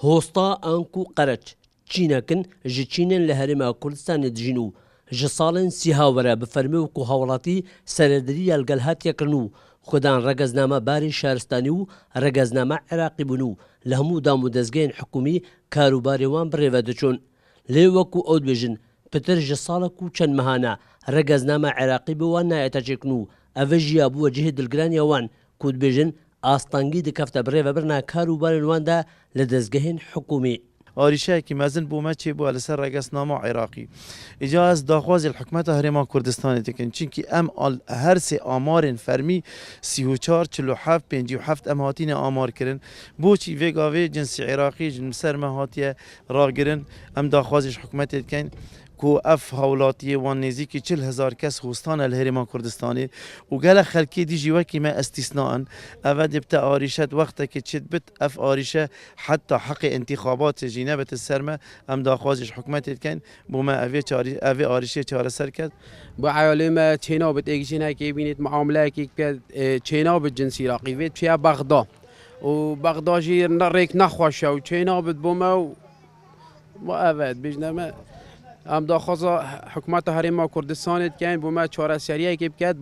هۆستا ئانک و قەرەچ چینەکن ji Çînên li Herêma Kurdistanê dijîn û ji salên sîhawere bi fermê wekû hawlatî serediriya li gel hatiye kirin û xwedan regezname barê şaristanî û regezname Iraqî bûn û li hemû dam û dezgehên hikûmî karûbarê wan bi rêve diçûn. Lê wekû ew dibêjin pitir ji salek û çend mehane regezname Iraqî bi wan nayete çêkin û ev jî ya bûye cihê dilgiraniya wan ku dibêjin astangî dikefte bi rêvebirina karûbarên wan de li dezgehên hikûmî. آریشهکی مزن بومه چی بو لسر رگسنامه عراقی اجا از داخواز الحکومت هرما کردستان تکن چونکی ام هر سه آمارن فرمی 34 47 57 ام هاتین آمار کرن بو چی وگاوی جنس عراقی جنس مهاتیه راگرن ام داخوازش حکومت تکن کو اف هولاتیه وان نزدیکی 40,000 کس هستان الهرما کردستانی و گله خلکی دی جوا کی ما استثناء اود بتا آریشت وقت که چت بت اف آریشه حتی حق انتخابات جنابت السرمه ام داخوازش حکومت کن بو ما اوی آریشه چاره سر کرد با عالم چینا بت اگجینا کی بینید معامله کی چینا بت جنسی راقیویت چیا بغداد و بغداد جی نریک نخواشه و چینا بت بوما و اود بجنما ام داخواز حکومت هرما کردستان کن بو ما چهار سریه که بکد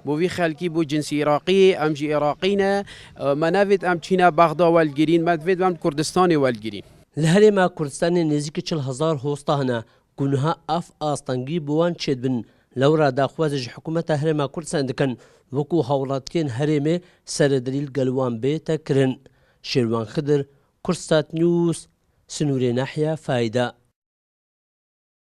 بو وی خلکی بو جنسی عراقی ام جی عراقینه ما نوید ام چینا بغداد والگیرین ما نوید ام کردستان والگیرین لهرما کردستان نزدیک 40,000 هۆستا هەنا گونها ئاف ئاستەنگی بۆوان چێت بن لەورا داخوازێژ حکوومەتە هەرێما کوردستان دەکەن وەکو هاوڵاتیان هەرێمێ سەردەلیل گەلوان بێتە کرن. شێروان خدر، کورسات نیوز، سنوورێ ناحیە فایدە.